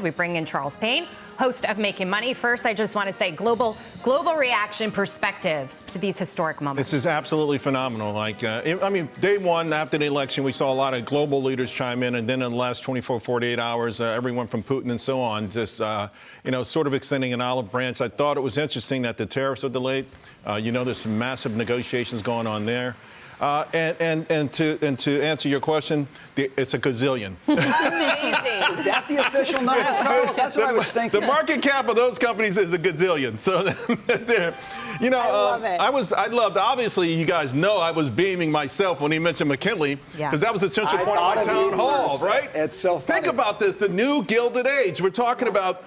we bring in Charles Payne, host of Making Money. First, I just want to say global reaction perspective to these historic moments. This is absolutely phenomenal. I mean, day one after the election, we saw a lot of global leaders chime in, and then in the last 24, 48 hours, everyone from Putin and so on, just, sort of extending an olive branch. I thought it was interesting that the tariffs are delayed. There's some massive negotiations going on there. And to answer your question, it's a gazillion. Amazing. Is that the official number, Charles? That's what I was thinking. The market cap of those companies is a gazillion. So, I love it. I loved. Obviously, you guys know I was beaming myself when he mentioned McKinley, because that was a central point of my town hall, right? It's so funny. Think about this: the new Gilded Age. We're talking about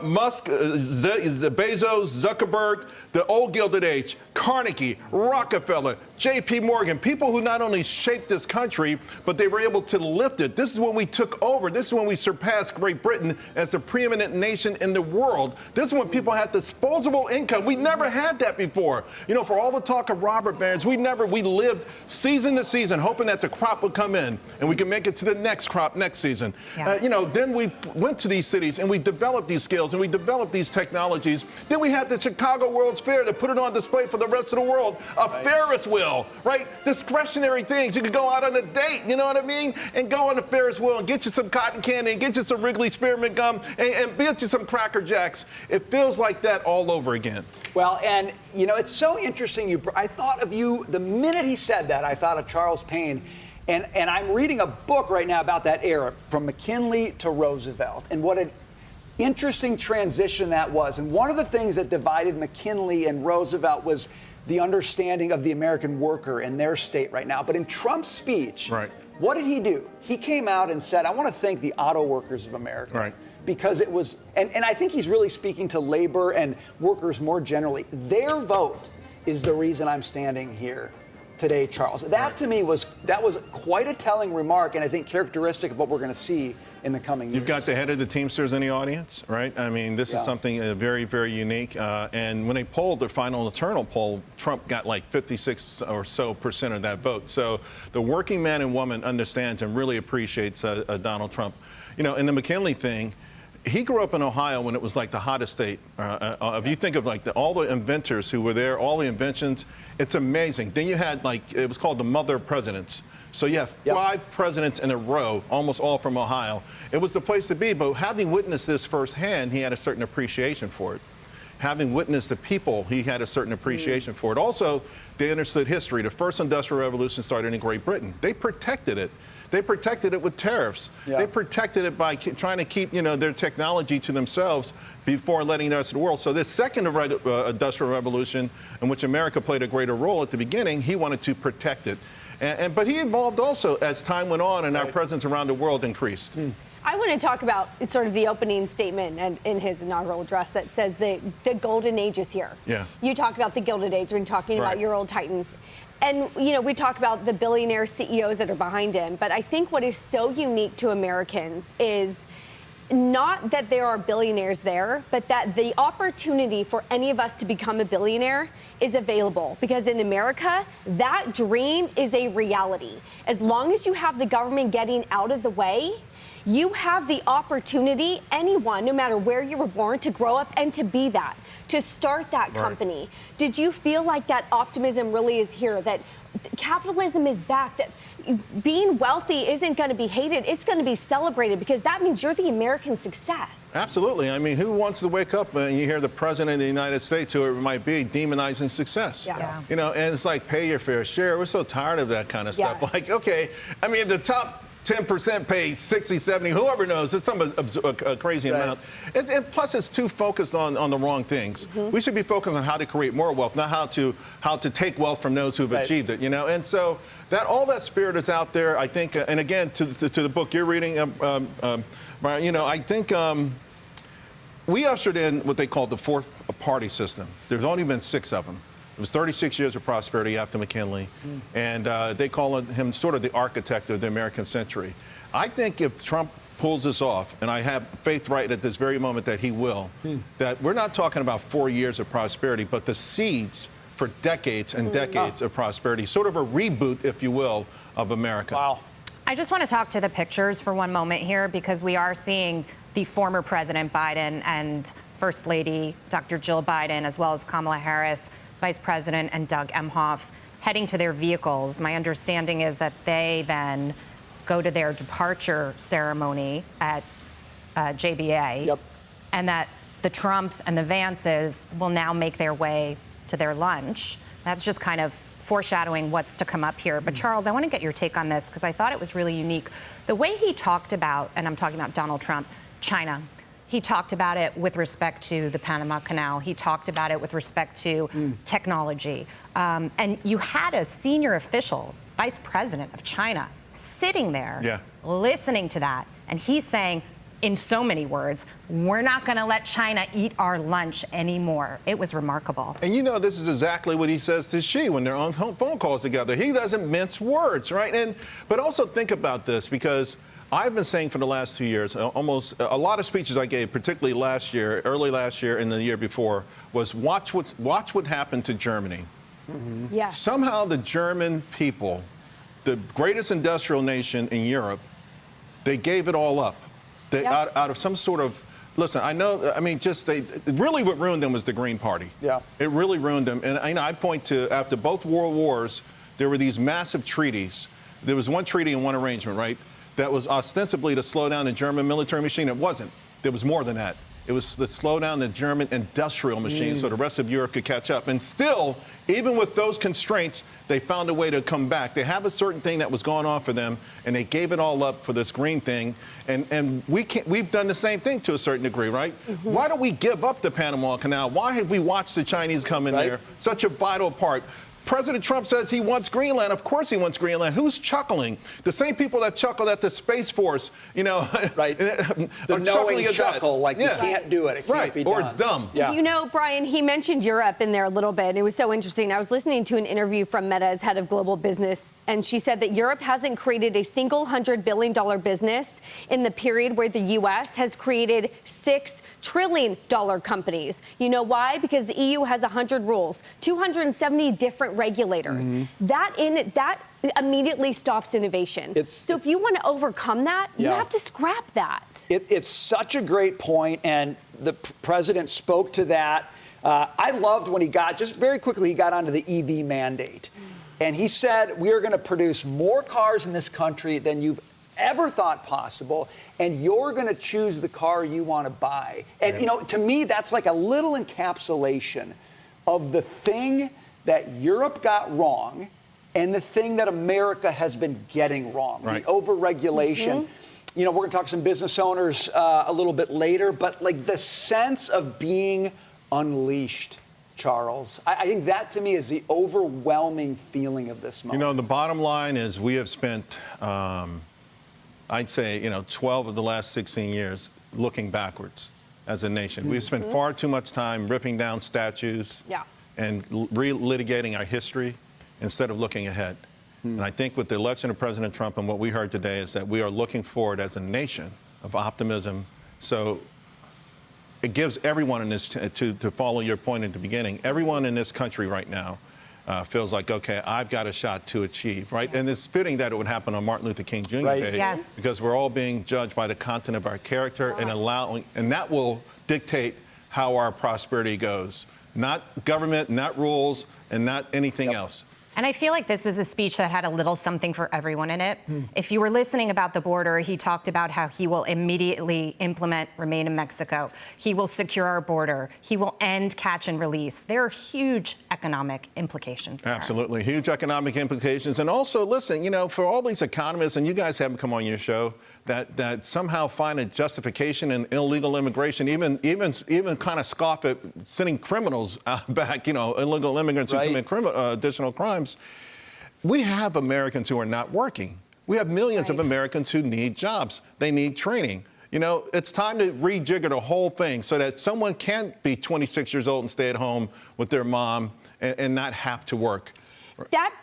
Musk, Bezos, Zuckerberg, the old Gilded Age, Carnegie, Rockefeller, J.P. Morgan, people who not only shaped this country, but they were able to lift it. This is when we took over. This is when we surpassed Great Britain as the preeminent nation in the world. This is when people had disposable income. We never had that before. For all the talk of robber barons, we lived season to season, hoping that the crop would come in and we could make it to the next crop next season. Yeah. Then we went to these cities and we developed these skills and we developed these technologies. Then we had the Chicago World's Fair to put it on display for the rest of the world. A Ferris wheel, right? Discretionary things. You could go out on a date, you know what I mean? And go on a Ferris wheel and get you some cotton candy and get you some Wrigley Spearmint gum and get you some Cracker Jacks. It feels like that all over again. Well, and, it's so interesting. I thought of you, the minute he said that, I thought of Charles Payne. And I'm reading a book right now about that era, from McKinley to Roosevelt, and what an interesting transition that was. And one of the things that divided McKinley and Roosevelt was the understanding of the American worker and their state right now. But in Trump's speech, what did he do? He came out and said, I want to thank the auto workers of America. Right. Because it was, and I think he's really speaking to labor and workers more generally. Their vote is the reason I'm standing here today, Charles. That to me was quite a telling remark, and I think characteristic of what we're going to see in the coming years. You've got the head of the Teamsters in the audience, right? I mean, this is something very, very unique. And when they polled the final internal poll, Trump got like 56 or so % of that vote. So the working man and woman understands and really appreciates Donald Trump. In the McKinley thing, he grew up in Ohio when it was like the hottest state. If you think of like all the inventors who were there, all the inventions, it's amazing. Then you had it was called the Mother of Presidents. So you have 5 presidents in a row, almost all from Ohio. It was the place to be, but having witnessed this firsthand, he had a certain appreciation for it. Having witnessed the people, he had a certain appreciation for it. Also, they understood history. The first Industrial Revolution started in Great Britain. They protected it. They protected it with tariffs. They protected it by trying to keep, their technology to themselves before letting the rest of the world. So this second Industrial Revolution, in which America played a greater role at the beginning, he wanted to protect it. But he evolved also as time went on and our presence around the world increased. I want to talk about sort of the opening statement and in his inaugural address that says the golden age is here. Yeah. You talk about the Gilded Age when talking about your old titans. And, we talk about the billionaire CEOs that are behind him. But I think what is so unique to Americans is not that there are billionaires there, but that the opportunity for any of us to become a billionaire is available. Because in America, that dream is a reality. As long as you have the government getting out of the way, you have the opportunity, anyone, no matter where you were born, to grow up and to be that, to start that company. Did you feel like that optimism really is here, that capitalism is back, that being wealthy isn't going to be hated, it's going to be celebrated, because that means you're the American success? Absolutely. I mean, who wants to wake up and you hear the president of the United States, whoever it might be, demonizing success? And it's like, pay your fair share. We're so tired of that kind of stuff. Like, okay, I mean, the top 10% pay 60, 70, whoever knows, it's some crazy amount. And plus, it's too focused on the wrong things. We should be focused on how to create more wealth, not how to take wealth from those who've achieved it, And so all that spirit is out there, I think, and again, to the book you're reading, Brian, I think we ushered in what they call the fourth party system. There's only been 6 of them. It was 36 years of prosperity after McKinley, and they call him sort of the architect of the American century. I think if Trump pulls this off, and I have faith right at this very moment that he will, that we're not talking about 4 years of prosperity, but the seeds for decades and decades of prosperity, sort of a reboot, if you will, of America. Wow. I just want to talk to the pictures for one moment here, because we are seeing the former President Biden and First Lady Dr. Jill Biden, as well as Kamala Harris, Vice President, and Doug Emhoff, heading to their vehicles. My understanding is that they then go to their departure ceremony at JBA, Yep. and that the Trumps and the Vances will now make their way to their lunch. That's just kind of foreshadowing what's to come up here. But Charles, I want to get your take on this because I thought it was really unique. The way he talked about, and I'm talking about Donald Trump, China, he talked about it with respect to the Panama Canal. He talked about it with respect to technology. And you had a senior official, vice president of China, sitting there listening to that. And he's saying, in so many words, we're not going to let China eat our lunch anymore. It was remarkable. And you know, this is exactly what he says to Xi when they're on phone calls together. He doesn't mince words, right? But also think about this, because I've been saying for the last 2 years, almost a lot of speeches I gave, particularly last year, early last year and the year before, was watch what happened to Germany. Yeah. Somehow the German people, the greatest industrial nation in Europe, they gave it all up. They, out of some sort of, listen, I know, I mean, really what ruined them was the Green Party. Yeah. It really ruined them. And I point to, after both world wars, there were these massive treaties. There was one treaty and one arrangement, right, that was ostensibly to slow down the German military machine. It wasn't. There was more than that. It was to slow down the German industrial machine so the rest of Europe could catch up. And still, even with those constraints, they found a way to come back. They have a certain thing that was going on for them, and they gave it all up for this green thing. And we've done the same thing to a certain degree, right? Why don't we give up the Panama Canal? Why have we watched the Chinese come in there? Such a vital part. President Trump says he wants Greenland. Of course he wants Greenland. Who's chuckling? The same people that chuckled at the Space Force, you know, right? The knowing chuckle, like you can't do it. It can't be done. Or it's dumb. Yeah. You know, Brian, he mentioned Europe in there a little bit, and it was so interesting. I was listening to an interview from Meta's head of global business, and she said that Europe hasn't created a single $100 billion business in the period where the U.S. has created $6 trillion companies. You know why? Because the EU has 100 rules, 270 different regulators. That immediately stops innovation. So if you want to overcome that, you have to scrap that. It's such a great point, and the president spoke to that. I loved when he got, just very quickly, he got onto the EV mandate. And he said, we are going to produce more cars in this country than you've ever thought possible, and you're going to choose the car you want to buy. And, you know, to me, that's like a little encapsulation of the thing that Europe got wrong and the thing that America has been getting wrong, the overregulation. You know, we're going to talk to some business owners a little bit later, but like the sense of being unleashed, Charles, I think that to me is the overwhelming feeling of this moment. You know, the bottom line is we have spent, I'd say, 12 of the last 16 years looking backwards as a nation. We've spent far too much time ripping down statues and relitigating our history instead of looking ahead. And I think with the election of President Trump and what we heard today is that we are looking forward as a nation of optimism. So it gives everyone in this, to follow your point at the beginning, everyone in this country right now feels like, okay, I've got a shot to achieve, right? And it's fitting that it would happen on Martin Luther King Jr. Day, because we're all being judged by the content of our character and that will dictate how our prosperity goes. Not government, not rules, and not anything else. And I feel like this was a speech that had a little something for everyone in it. If you were listening about the border, he talked about how he will immediately implement Remain in Mexico. He will secure our border. He will end catch and release. There are huge economic implications there. Absolutely, huge economic implications. And also, listen, for all these economists, and you guys haven't come on your show, that somehow find a justification in illegal immigration, even kind of scoff at sending criminals back, illegal immigrants who commit additional crimes. We have Americans who are not working. We have millions of Americans who need jobs. They need training. It's time to rejigger the whole thing so that someone can't be 26 years old and stay at home with their mom and not have to work. That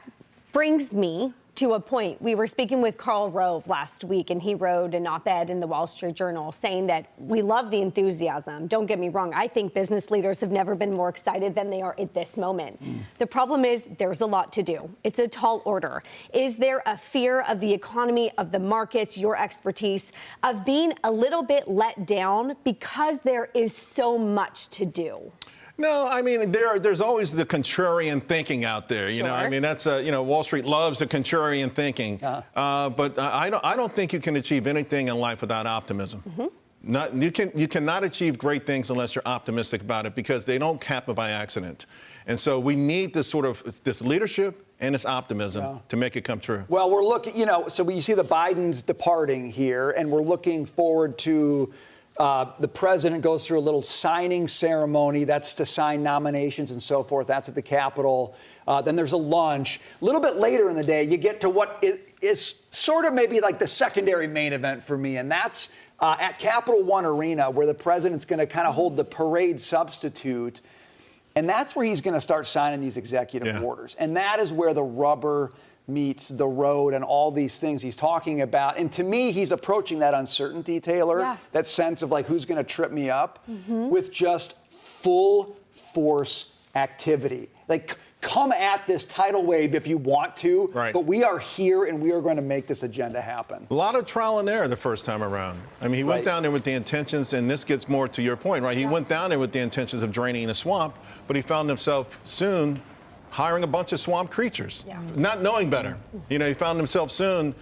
brings me to a point. We were speaking with Karl Rove last week, and he wrote an op-ed in the Wall Street Journal saying that we love the enthusiasm. Don't get me wrong. I think business leaders have never been more excited than they are at this moment. The problem is there's a lot to do. It's a tall order. Is there a fear of the economy, of the markets, your expertise, of being a little bit let down because there is so much to do? No, I mean, there's always the contrarian thinking out there. You know, I Sure. mean, that's Wall Street loves the contrarian thinking. But I don't think you can achieve anything in life without optimism. You cannot achieve great things unless you're optimistic about it, because they don't happen by accident. And so we need this leadership and this optimism to make it come true. Well, we're looking, so you see the Bidens departing here, and we're looking forward to the president goes through a little signing ceremony. That's to sign nominations and so forth. That's at the Capitol. Then there's a lunch. A little bit later in the day, you get to what is sort of maybe like the secondary main event for me, and that's at Capital One Arena, where the president's going to kind of hold the parade substitute. And that's where he's going to start signing these executive orders. And that is where the rubber meets the road and all these things he's talking about. And to me, he's approaching that uncertainty, Taylor, that sense of like, who's going to trip me up, with just full force activity. Like, come at this tidal wave if you want to, but we are here and we are going to make this agenda happen. A lot of trial and error the first time around. I mean, he went down there with the intentions, and this gets more to your point, right? He went down there with the intentions of draining the swamp, but he found himself soon hiring a bunch of swamp creatures, not knowing better. You know, he found himself soon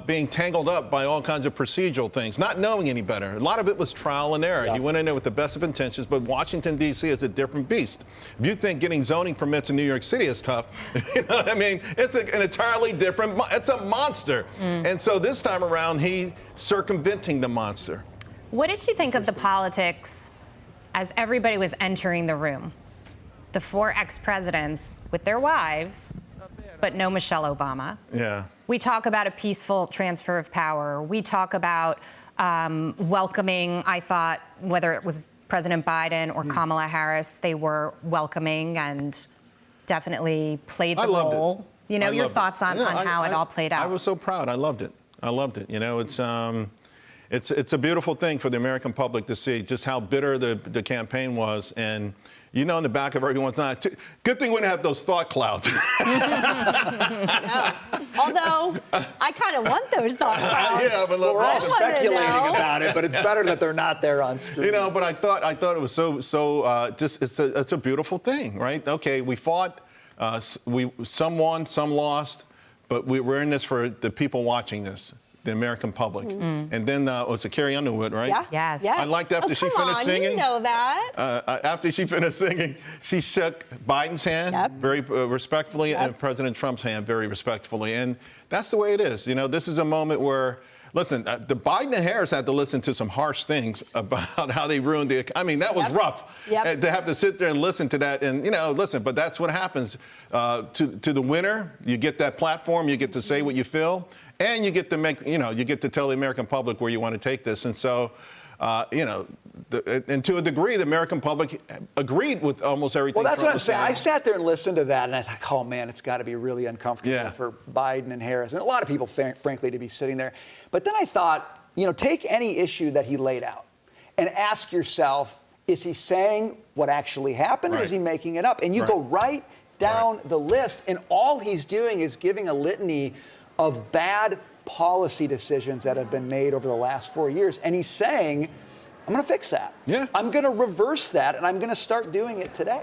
being tangled up by all kinds of procedural things, not knowing any better. A lot of it was trial and error. He went in there with the best of intentions, but Washington, D.C. is a different beast. If you think getting zoning permits in New York City is tough, you know what I mean? It's an entirely different, it's a monster. And so this time around, he's circumventing the monster. What did you think of the politics as everybody was entering the room? The 4 ex-presidents with their wives, but no Michelle Obama. We talk about a peaceful transfer of power. We talk about welcoming, I thought, whether it was President Biden or Kamala Harris, they were welcoming and definitely played the role. You know, your thoughts on how it all played out. I was so proud. I loved it. I loved it. You know, it's a beautiful thing for the American public to see just how bitter the campaign was. And you know, in the back of everyone's eye, good thing we didn't have those thought clouds. Although, I kind of want those thought clouds. But we're all speculating about it, but it's better that they're not there on screen. You know, but I thought it was it's a beautiful thing, right? Okay, we fought, some won, some lost, but we're in this for the people watching this, the American public. And then was it Carrie Underwood, right? Yes. I liked after she finished singing. You know that. After she finished singing, she shook Biden's hand very respectfully and President Trump's hand very respectfully. And that's the way it is. You know, this is a moment where, listen, the Biden and Harris had to listen to some harsh things about how they ruined I mean, that was rough to have to sit there and listen to that. And, you know, listen, but that's what happens. To the winner, you get that platform, you get to say what you feel. And you get to you get to tell the American public where you want to take this. And so, and to a degree, the American public agreed with almost everything. Well, that's Trump what I'm saying. I sat there and listened to that, and I thought, oh, man, it's got to be really uncomfortable for Biden and Harris, and a lot of people, frankly, to be sitting there. But then I thought, take any issue that he laid out and ask yourself, is he saying what actually happened, or is he making it up? And you go right down the list, and all he's doing is giving a litany of bad policy decisions that have been made over the last 4 years. And he's saying, I'm going to fix that. I'm going to reverse that, and I'm going to start doing it today.